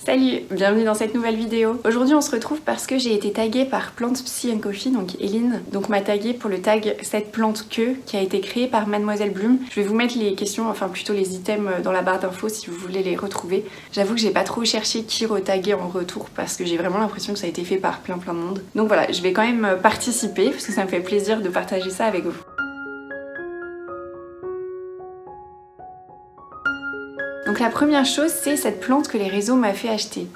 Salut, bienvenue dans cette nouvelle vidéo. Aujourd'hui on se retrouve parce que j'ai été taguée par Plant Psy & Coffee, donc Eline, donc m'a taguée pour le tag cette plante que qui a été créée par Mademoiselle Bloom. Je vais vous mettre les questions, enfin plutôt les items dans la barre d'infos si vous voulez les retrouver. J'avoue que j'ai pas trop cherché qui retaguer en retour parce que j'ai vraiment l'impression que ça a été fait par plein de monde. Donc voilà, je vais quand même participer parce que ça me fait plaisir de partager ça avec vous. Donc la première chose, c'est cette plante que les réseaux m'ont fait acheter.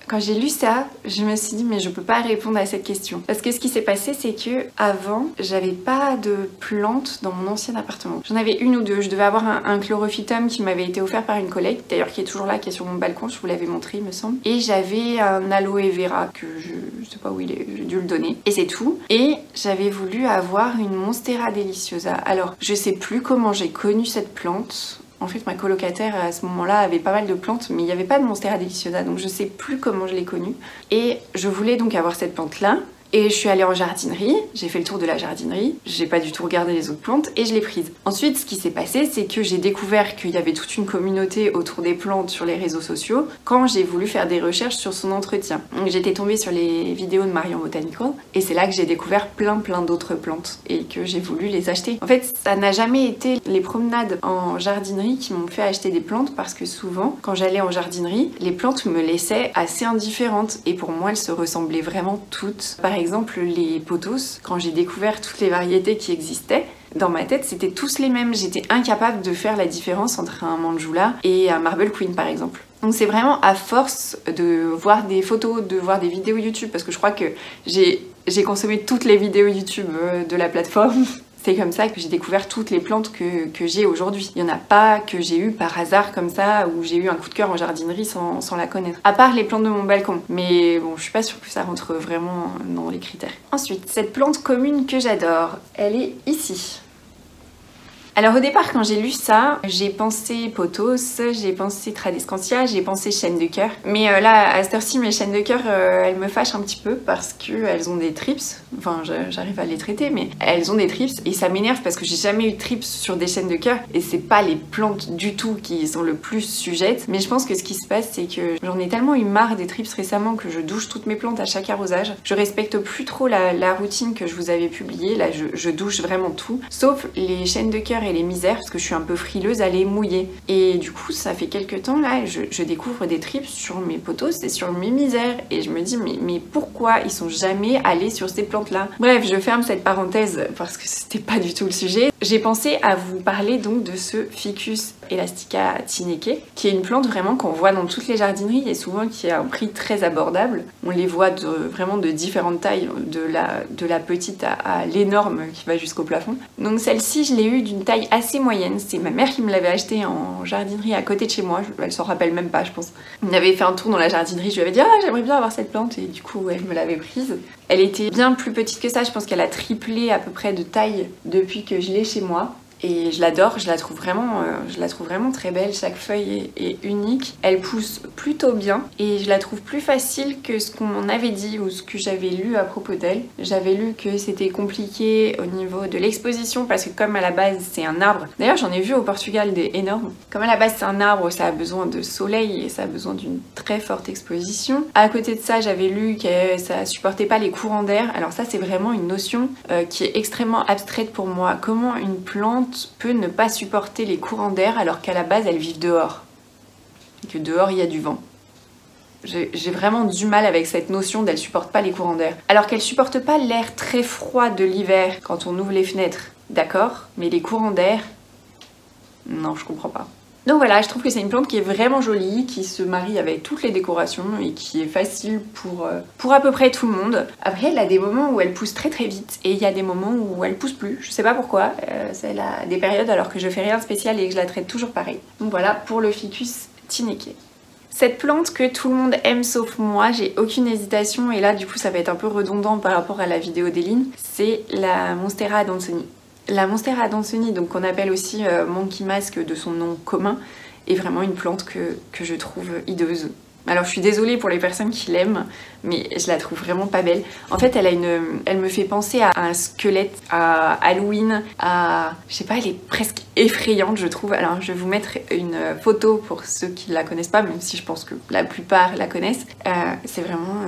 Quand j'ai lu ça, je me suis dit mais je peux pas répondre à cette question. Parce que ce qui s'est passé, c'est que avant, j'avais pas de plantes dans mon ancien appartement. J'en avais une ou deux. Je devais avoir un chlorophytum qui m'avait été offert par une collègue, d'ailleurs qui est toujours là, qui est sur mon balcon, je vous l'avais montré il me semble. Et j'avais un aloe vera que je sais pas où il est, j'ai dû le donner. Et c'est tout. Et j'avais voulu avoir une Monstera deliciosa. Alors, je sais plus comment j'ai connu cette plante. En fait, ma colocataire à ce moment-là avait pas mal de plantes, mais il n'y avait pas de Monstera deliciosa, donc je sais plus comment je l'ai connue. Et je voulais donc avoir cette plante-là. Et je suis allée en jardinerie, j'ai fait le tour de la jardinerie, j'ai pas du tout regardé les autres plantes et je l'ai prise. Ensuite, ce qui s'est passé, c'est que j'ai découvert qu'il y avait toute une communauté autour des plantes sur les réseaux sociaux quand j'ai voulu faire des recherches sur son entretien. Donc j'étais tombée sur les vidéos de Marion Botanical et c'est là que j'ai découvert plein d'autres plantes et que j'ai voulu les acheter. En fait, ça n'a jamais été les promenades en jardinerie qui m'ont fait acheter des plantes parce que souvent, quand j'allais en jardinerie, les plantes me laissaient assez indifférente et pour moi, elles se ressemblaient vraiment toutes. Par exemple, les pothos, quand j'ai découvert toutes les variétés qui existaient, dans ma tête, c'était tous les mêmes. J'étais incapable de faire la différence entre un Manjula et un Marble Queen, par exemple. Donc c'est vraiment à force de voir des photos, de voir des vidéos YouTube, parce que je crois que j'ai consommé toutes les vidéos YouTube de la plateforme. C'est comme ça que j'ai découvert toutes les plantes que j'ai aujourd'hui. Il n'y en a pas que j'ai eu par hasard comme ça, où j'ai eu un coup de cœur en jardinerie sans la connaître. À part les plantes de mon balcon. Mais bon, je suis pas sûre que ça rentre vraiment dans les critères. Ensuite, cette plante commune que j'adore, elle est ici. Alors au départ quand j'ai lu ça, j'ai pensé pothos, j'ai pensé tradescantia, j'ai pensé chêne de cœur. Mais là à cette heure-ci mes chênes de cœur elles me fâchent un petit peu parce qu'elles ont des trips. Enfin j'arrive à les traiter mais elles ont des trips et ça m'énerve parce que j'ai jamais eu de trips sur des chênes de cœur et c'est pas les plantes du tout qui sont le plus sujettes. Mais je pense que ce qui se passe c'est que j'en ai tellement eu marre des trips récemment que je douche toutes mes plantes à chaque arrosage. Je respecte plus trop la routine que je vous avais publiée, là je douche vraiment tout. Sauf les chênes de cœur et les misères parce que je suis un peu frileuse à les mouiller. Et du coup ça fait quelques temps là, je découvre des trips sur mes pothos et sur mes misères et je me dis mais pourquoi ils sont jamais allés sur ces plantes là? Bref, je ferme cette parenthèse parce que c'était pas du tout le sujet. J'ai pensé à vous parler donc de ce Ficus elastica tineke qui est une plante vraiment qu'on voit dans toutes les jardineries et souvent qui a un prix très abordable. On les voit vraiment de différentes tailles, de la petite à l'énorme qui va jusqu'au plafond. Donc celle-ci je l'ai eue d'une taille assez moyenne, c'est ma mère qui me l'avait achetée en jardinerie à côté de chez moi, elle s'en rappelle même pas je pense. On avait fait un tour dans la jardinerie, je lui avais dit ah j'aimerais bien avoir cette plante et du coup elle me l'avait prise. Elle était bien plus petite que ça, je pense qu'elle a triplé à peu près de taille depuis que je l'ai chez moi. Et je l'adore, je la trouve vraiment très belle, chaque feuille est unique. Elle pousse plutôt bien et je la trouve plus facile que ce qu'on m'en avait dit ou ce que j'avais lu à propos d'elle. J'avais lu que c'était compliqué au niveau de l'exposition parce que comme à la base c'est un arbre, d'ailleurs j'en ai vu au Portugal des énormes, comme à la base c'est un arbre ça a besoin de soleil et ça a besoin d'une très forte exposition. À côté de ça j'avais lu que ça supportait pas les courants d'air, alors ça c'est vraiment une notion qui est extrêmement abstraite pour moi. Comment une plante peut ne pas supporter les courants d'air alors qu'à la base elles vivent dehors et que dehors il y a du vent. J'ai vraiment du mal avec cette notion d'elle supporte pas les courants d'air alors qu'elle supporte pas l'air très froid de l'hiver quand on ouvre les fenêtres, d'accord, mais les courants d'air, non je comprends pas. Donc voilà, je trouve que c'est une plante qui est vraiment jolie, qui se marie avec toutes les décorations et qui est facile pour à peu près tout le monde. Après, elle a des moments où elle pousse très vite et il y a des moments où elle pousse plus. Je sais pas pourquoi, elle a des périodes alors que je fais rien de spécial et que je la traite toujours pareil. Donc voilà pour le Ficus tineke. Cette plante que tout le monde aime sauf moi, j'ai aucune hésitation et là du coup ça va être un peu redondant par rapport à la vidéo d'Eline, c'est la Monstera adansonii. La Monstera adansonii, donc qu'on appelle aussi Monkey Mask de son nom commun, est vraiment une plante que je trouve hideuse. Alors je suis désolée pour les personnes qui l'aiment, mais je la trouve vraiment pas belle. En fait, elle me fait penser à un squelette, à Halloween, je sais pas, elle est presque effrayante, je trouve. Alors je vais vous mettre une photo pour ceux qui la connaissent pas, même si je pense que la plupart la connaissent. C'est vraiment...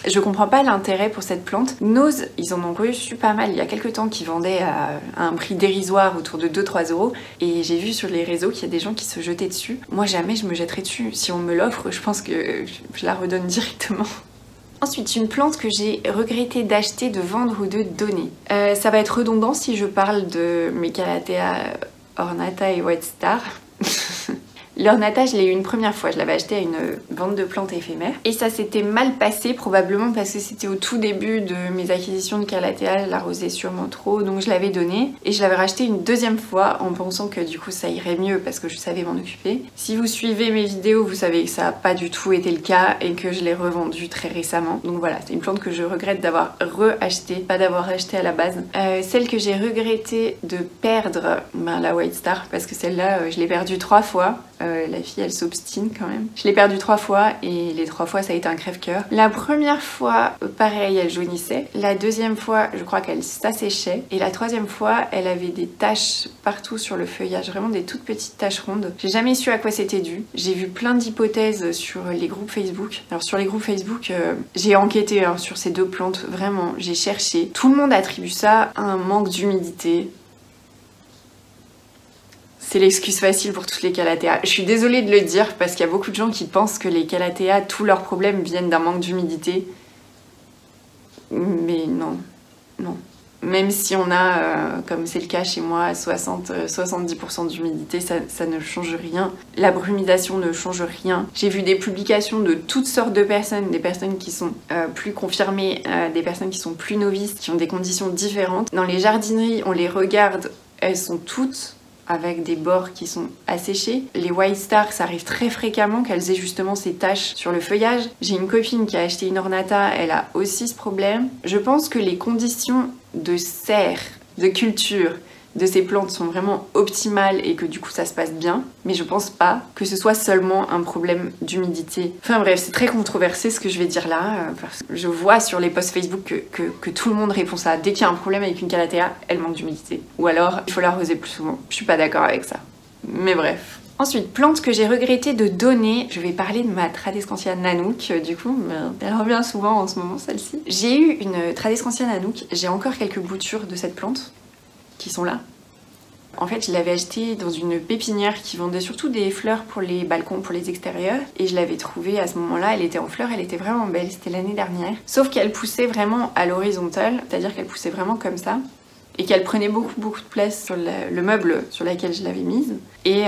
je comprends pas l'intérêt pour cette plante. Nose, ils en ont reçu pas mal il y a quelques temps, qui vendaient à un prix dérisoire autour de 2-3 euros. Et j'ai vu sur les réseaux qu'il y a des gens qui se jetaient dessus. Moi jamais je me jetterais dessus. Si on me l'offre, je pense que je la redonne directement. Ensuite, une plante que j'ai regretté d'acheter, de vendre ou de donner. Ça va être redondant si je parle de mes Calathea ornata et White Star. L'ornata, je l'ai eu une première fois, je l'avais acheté à une vente de plantes éphémères. Et ça s'était mal passé, probablement parce que c'était au tout début de mes acquisitions de Calathea, je l'arrosais sûrement trop, donc je l'avais donné. Et je l'avais racheté une deuxième fois en pensant que du coup ça irait mieux parce que je savais m'en occuper. Si vous suivez mes vidéos, vous savez que ça n'a pas du tout été le cas et que je l'ai revendue très récemment. Donc voilà, c'est une plante que je regrette d'avoir re-acheté, pas d'avoir acheté à la base. Celle que j'ai regretté de perdre, la White Star, parce que celle-là, je l'ai perdue 3 fois. La fille elle s'obstine quand même. Je l'ai perdue 3 fois et les 3 fois ça a été un crève-cœur. La première fois, pareil, elle jaunissait. La deuxième fois, je crois qu'elle s'asséchait. Et la troisième fois, elle avait des taches partout sur le feuillage, vraiment des toutes petites taches rondes. J'ai jamais su à quoi c'était dû. J'ai vu plein d'hypothèses sur les groupes Facebook. Alors sur les groupes Facebook, j'ai enquêté sur ces deux plantes, vraiment, j'ai cherché. Tout le monde attribue ça à un manque d'humidité. C'est l'excuse facile pour toutes les Calathea. Je suis désolée de le dire parce qu'il y a beaucoup de gens qui pensent que les Calathea, tous leurs problèmes viennent d'un manque d'humidité. Mais non, non. Même si on a, comme c'est le cas chez moi, 60-70% d'humidité, ça ne change rien. La brumidation ne change rien. J'ai vu des publications de toutes sortes de personnes, des personnes qui sont plus confirmées, des personnes qui sont plus novices, qui ont des conditions différentes. Dans les jardineries, on les regarde, elles sont toutes avec des bords qui sont asséchés. Les White Star, ça arrive très fréquemment qu'elles aient justement ces taches sur le feuillage. J'ai une copine qui a acheté une ornata, elle a aussi ce problème. Je pense que les conditions de serre, de culture de ces plantes sont vraiment optimales et que du coup ça se passe bien, mais je pense pas que ce soit seulement un problème d'humidité. Enfin bref, c'est très controversé ce que je vais dire là, parce que je vois sur les posts Facebook que tout le monde répond ça. Dès qu'il y a un problème avec une Calathea, elle manque d'humidité. Ou alors, il faut l'arroser plus souvent. Je suis pas d'accord avec ça. Mais bref. Ensuite, plante que j'ai regretté de donner, je vais parler de ma Tradescantia Nanook, du coup, elle revient souvent en ce moment celle-ci. J'ai eu une Tradescantia Nanook, j'ai encore quelques boutures de cette plante qui sont là. En fait, je l'avais achetée dans une pépinière qui vendait surtout des fleurs pour les balcons, pour les extérieurs. Et je l'avais trouvée à ce moment-là, elle était en fleurs, elle était vraiment belle, c'était l'année dernière. Sauf qu'elle poussait vraiment à l'horizontale, c'est-à-dire qu'elle poussait vraiment comme ça. Et qu'elle prenait beaucoup de place sur le meuble sur lequel je l'avais mise. Et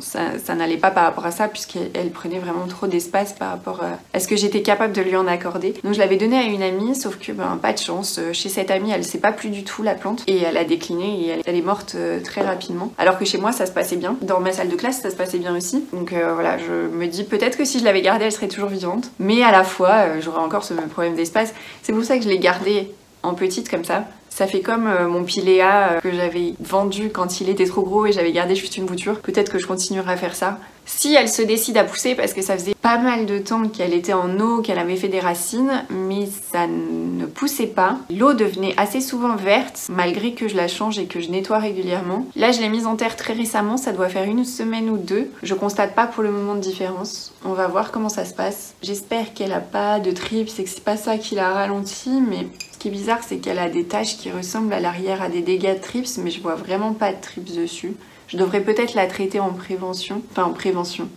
ça n'allait pas par rapport à ça puisqu'elle prenait vraiment trop d'espace par rapport à ce que j'étais capable de lui en accorder. Donc je l'avais donnée à une amie, sauf que pas de chance. Chez cette amie, elle sait pas plus du tout la plante et elle a décliné et elle est morte très rapidement. Alors que chez moi, ça se passait bien. Dans ma salle de classe, ça se passait bien aussi. Donc voilà, je me dis peut-être que si je l'avais gardée, elle serait toujours vivante. Mais à la fois, j'aurais encore ce même problème d'espace. C'est pour ça que je l'ai gardée en petite comme ça. Ça fait comme mon Pilea que j'avais vendu quand il était trop gros et j'avais gardé juste une bouture. Peut-être que je continuerai à faire ça. Si elle se décide à pousser, parce que ça faisait pas mal de temps qu'elle était en eau, qu'elle avait fait des racines, mais ça ne poussait pas. L'eau devenait assez souvent verte, malgré que je la change et que je nettoie régulièrement. Là, je l'ai mise en terre très récemment, ça doit faire une semaine ou deux. Je constate pas pour le moment de différence. On va voir comment ça se passe. J'espère qu'elle a pas de trips et que c'est pas ça qui l'a ralenti, mais ce qui est bizarre, c'est qu'elle a des taches qui ressemblent à l'arrière à des dégâts de trips, mais je vois vraiment pas de trips dessus. Je devrais peut-être la traiter en prévention. Enfin, en prévention.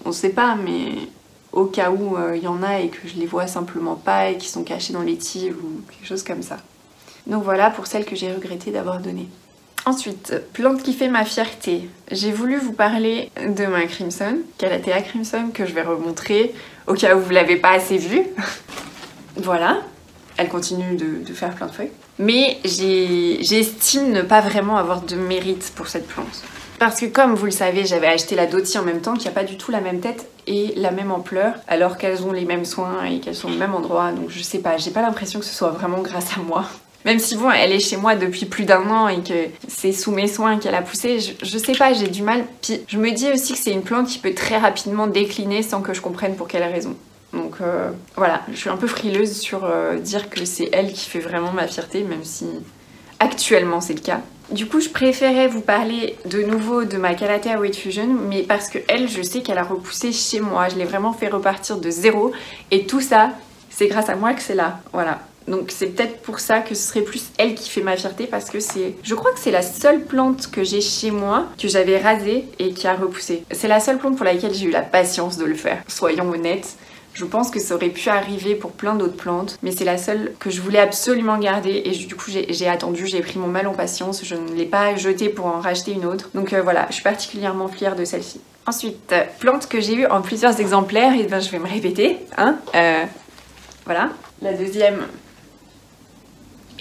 On sait pas, mais au cas où il y en a et que je les vois simplement pas et qui sont cachés dans les tiges ou quelque chose comme ça. Donc voilà pour celle que j'ai regretté d'avoir donnée. Ensuite, plante qui fait ma fierté. J'ai voulu vous parler de ma Crimson, Calathea Crimson, que je vais remontrer au cas où vous l'avez pas assez vue. Voilà. Elle continue de faire plein de feuilles. Mais j'estime ne pas vraiment avoir de mérite pour cette plante. Parce que comme vous le savez, j'avais acheté la Doty en même temps, qui n'a pas du tout la même tête et la même ampleur, alors qu'elles ont les mêmes soins et qu'elles sont au même endroit. Donc je sais pas, j'ai pas l'impression que ce soit vraiment grâce à moi. Même si bon, elle est chez moi depuis plus d'1 an et que c'est sous mes soins qu'elle a poussé, je sais pas, j'ai du mal. Puis je me dis aussi que c'est une plante qui peut très rapidement décliner sans que je comprenne pour quelle raison. Donc voilà, je suis un peu frileuse sur dire que c'est elle qui fait vraiment ma fierté, même si actuellement c'est le cas. Du coup, je préférais vous parler de nouveau de ma Calathea White Fusion, mais parce que elle, je sais qu'elle a repoussé chez moi. Je l'ai vraiment fait repartir de zéro. Et tout ça, c'est grâce à moi que c'est là. Voilà. Donc c'est peut-être pour ça que ce serait plus elle qui fait ma fierté, parce que je crois que c'est la seule plante que j'ai chez moi que j'avais rasée et qui a repoussé. C'est la seule plante pour laquelle j'ai eu la patience de le faire, soyons honnêtes. Je pense que ça aurait pu arriver pour plein d'autres plantes, mais c'est la seule que je voulais absolument garder et du coup j'ai attendu, j'ai pris mon mal en patience, je ne l'ai pas jetée pour en racheter une autre. Donc voilà, je suis particulièrement fière de celle-ci. Ensuite, plante que j'ai eue en plusieurs exemplaires, et ben je vais me répéter, hein. Voilà, la deuxième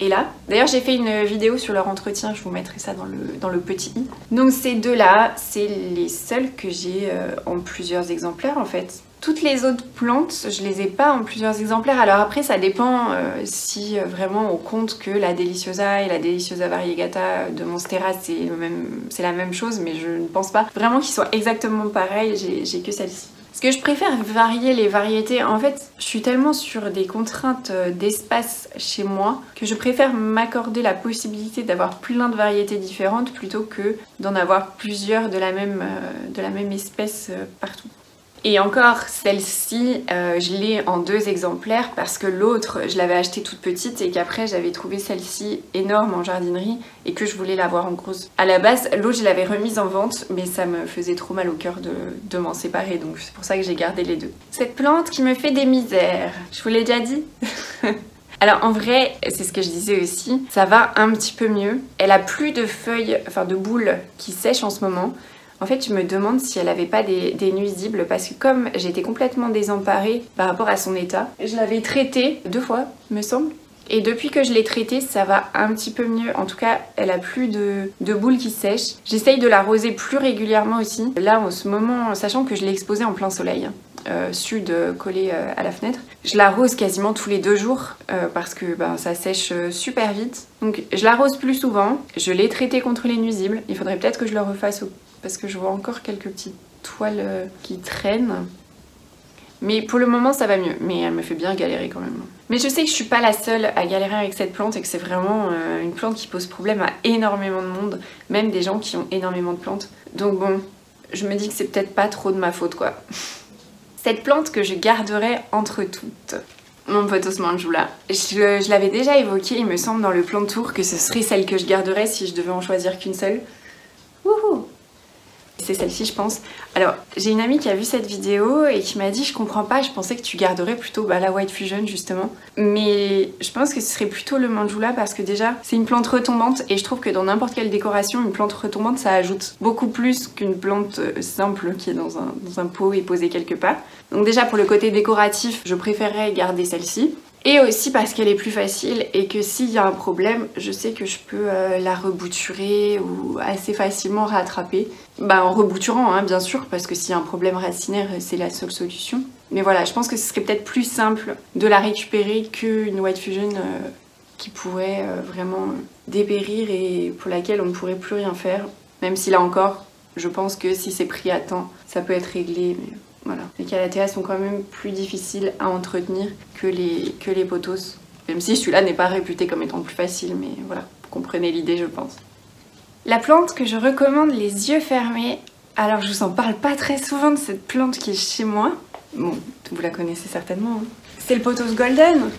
est là. D'ailleurs j'ai fait une vidéo sur leur entretien, je vous mettrai ça dans le petit i. Donc ces deux-là, c'est les seuls que j'ai en plusieurs exemplaires en fait. Toutes les autres plantes, je les ai pas en plusieurs exemplaires. Alors après, ça dépend si vraiment on compte que la Deliciosa et la Deliciosa variegata de Monstera, c'est la même chose, mais je ne pense pas vraiment qu'ils soient exactement pareils, j'ai que celle-ci. Parce que je préfère varier les variétés. En fait, je suis tellement sur des contraintes d'espace chez moi que je préfère m'accorder la possibilité d'avoir plein de variétés différentes plutôt que d'en avoir plusieurs de la même espèce partout. Et encore, celle-ci, je l'ai en 2 exemplaires parce que l'autre, je l'avais achetée toute petite et qu'après j'avais trouvé celle-ci énorme en jardinerie et que je voulais l'avoir en grosse. À la base, l'autre, je l'avais remise en vente, mais ça me faisait trop mal au cœur de m'en séparer, donc c'est pour ça que j'ai gardé les 2. Cette plante qui me fait des misères, je vous l'ai déjà dit. Alors en vrai, c'est ce que je disais aussi, ça va un petit peu mieux. Elle a plus de feuilles, enfin de boules qui sèchent en ce moment. En fait, je me demande si elle avait pas des nuisibles parce que comme j'étais complètement désemparée par rapport à son état, je l'avais traitée 2 fois, me semble. Et depuis que je l'ai traitée, ça va un petit peu mieux. En tout cas, elle a plus de boules qui sèchent. J'essaye de l'arroser plus régulièrement aussi. Là, en ce moment, sachant que je l'ai exposée en plein soleil, sud collé à la fenêtre, je l'arrose quasiment tous les 2 jours parce que ça sèche super vite. Donc je l'arrose plus souvent. Je l'ai traitée contre les nuisibles. Il faudrait peut-être que je le refasse parce que je vois encore quelques petites toiles qui traînent. Mais pour le moment ça va mieux, mais elle me fait bien galérer quand même. Mais je sais que je suis pas la seule à galérer avec cette plante et que c'est vraiment une plante qui pose problème à énormément de monde, même des gens qui ont énormément de plantes. Donc bon, je me dis que c'est peut-être pas trop de ma faute quoi. Cette plante que je garderai entre toutes. Mon Pothos Manjula. Je l'avais déjà évoqué, il me semble, dans le plan de tour que ce serait celle que je garderais si je devais en choisir qu'une seule. Wouhou! C'est celle-ci je pense. Alors j'ai une amie qui a vu cette vidéo et qui m'a dit je comprends pas, je pensais que tu garderais plutôt la White Fusion justement. Mais je pense que ce serait plutôt le Manjula parce que déjà c'est une plante retombante et je trouve que dans n'importe quelle décoration une plante retombante ça ajoute beaucoup plus qu'une plante simple qui est dans un pot et posée quelque part. Donc déjà pour le côté décoratif je préférerais garder celle-ci. Et aussi parce qu'elle est plus facile et que s'il y a un problème, je sais que je peux la rebouturer ou assez facilement rattraper. En rebouturant hein, bien sûr, parce que s'il y a un problème racinaire, c'est la seule solution. Mais voilà, je pense que ce serait peut-être plus simple de la récupérer qu'une White Fusion qui pourrait vraiment dépérir et pour laquelle on ne pourrait plus rien faire. Même si là encore, je pense que si c'est pris à temps, ça peut être réglé. Mais... Voilà. Les Calatheas sont quand même plus difficiles à entretenir que les Pothos. Même si celui-là n'est pas réputé comme étant plus facile, mais voilà, vous comprenez l'idée je pense. La plante que je recommande les yeux fermés, alors je vous en parle pas très souvent de cette plante qui est chez moi. Bon, vous la connaissez certainement. Hein. C'est le Pothos Golden.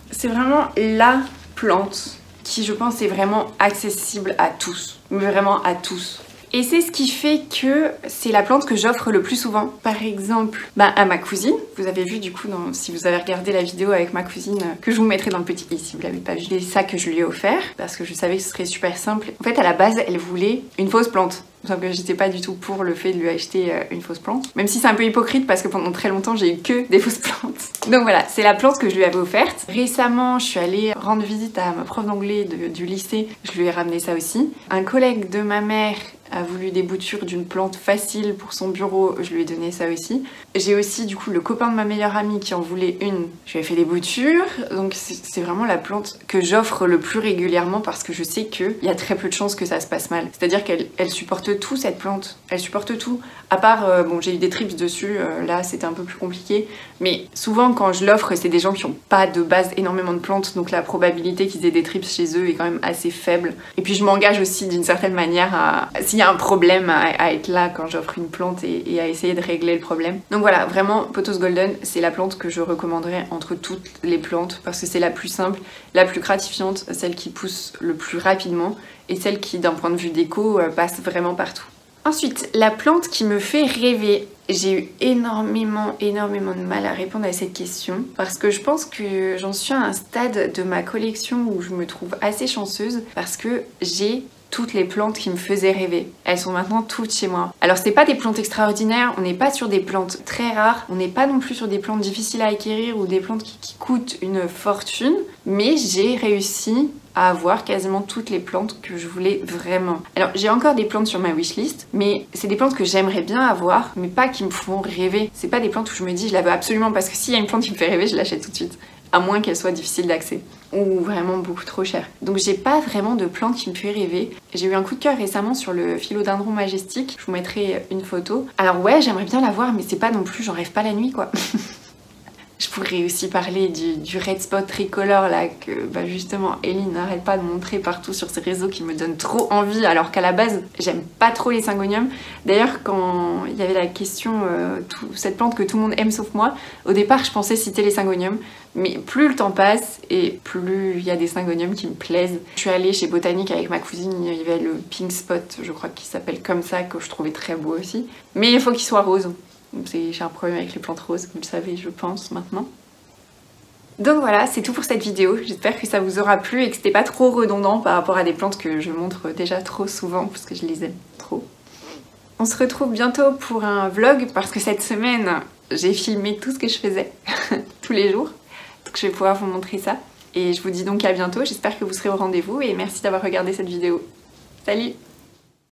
C'est vraiment la plante qui je pense est vraiment accessible à tous. Mais vraiment à tous. Et c'est ce qui fait que c'est la plante que j'offre le plus souvent. Par exemple, à ma cousine. Vous avez vu du coup, si vous avez regardé la vidéo avec ma cousine, que je vous mettrai dans le petit i si vous l'avez pas vu. C'est ça que je lui ai offert, parce que je savais que ce serait super simple. En fait, à la base, elle voulait une fausse plante. Sauf que j'étais pas du tout pour le fait de lui acheter une fausse plante. Même si c'est un peu hypocrite parce que pendant très longtemps j'ai eu que des fausses plantes. Donc voilà, c'est la plante que je lui avais offerte. Récemment, je suis allée rendre visite à ma prof d'anglais du lycée. Je lui ai ramené ça aussi. Un collègue de ma mère a voulu des boutures d'une plante facile pour son bureau, je lui ai donné ça aussi. J'ai aussi du coup le copain de ma meilleure amie qui en voulait une, je lui ai fait des boutures. Donc c'est vraiment la plante que j'offre le plus régulièrement parce que je sais qu'il y a très peu de chances que ça se passe mal. C'est-à-dire qu'elle supporte tout cette plante, elle supporte tout. À part, bon j'ai eu des trips dessus, là c'était un peu plus compliqué. Mais souvent quand je l'offre c'est des gens qui n'ont pas de base énormément de plantes, donc la probabilité qu'ils aient des trips chez eux est quand même assez faible. Et puis je m'engage aussi d'une certaine manière à, s'il y a un problème, à être là quand j'offre une plante et à essayer de régler le problème. Donc voilà, vraiment Pothos Golden c'est la plante que je recommanderais entre toutes les plantes parce que c'est la plus simple, la plus gratifiante, celle qui pousse le plus rapidement et celle qui d'un point de vue déco passe vraiment partout. Ensuite, la plante qui me fait rêver. J'ai eu énormément de mal à répondre à cette question parce que je pense que j'en suis à un stade de ma collection où je me trouve assez chanceuse parce que j'ai toutes les plantes qui me faisaient rêver. Elles sont maintenant toutes chez moi. Alors c'est pas des plantes extraordinaires, on n'est pas sur des plantes très rares, on n'est pas non plus sur des plantes difficiles à acquérir ou des plantes qui coûtent une fortune, mais j'ai réussi à avoir quasiment toutes les plantes que je voulais vraiment. Alors j'ai encore des plantes sur ma wishlist, mais c'est des plantes que j'aimerais bien avoir, mais pas qui me font rêver. C'est pas des plantes où je me dis je la veux absolument parce que s'il y a une plante qui me fait rêver, je l'achète tout de suite. À moins qu'elle soit difficile d'accès ou vraiment beaucoup trop chère. Donc j'ai pas vraiment de plante qui me fait rêver. J'ai eu un coup de cœur récemment sur le philodendron majestique, je vous mettrai une photo. Alors ouais, j'aimerais bien la voir, mais c'est pas non plus, j'en rêve pas la nuit quoi. Je pourrais aussi parler du red spot tricolore là que justement Ellie n'arrête pas de montrer partout sur ses réseaux qui me donne trop envie alors qu'à la base j'aime pas trop les syngoniums. D'ailleurs quand il y avait la question cette plante que tout le monde aime sauf moi, au départ je pensais citer les syngoniums mais plus le temps passe et plus il y a des syngoniums qui me plaisent. Je suis allée chez Botanique avec ma cousine, il y avait le pink spot je crois qu'il s'appelle comme ça que je trouvais très beau aussi. Mais il faut qu'il soit rose. J'ai un problème avec les plantes roses, vous le savez je pense maintenant. Donc voilà, c'est tout pour cette vidéo. J'espère que ça vous aura plu et que c'était pas trop redondant par rapport à des plantes que je montre déjà trop souvent parce que je les aime trop. On se retrouve bientôt pour un vlog parce que cette semaine j'ai filmé tout ce que je faisais tous les jours. Donc je vais pouvoir vous montrer ça. Et je vous dis donc à bientôt, j'espère que vous serez au rendez-vous et merci d'avoir regardé cette vidéo. Salut!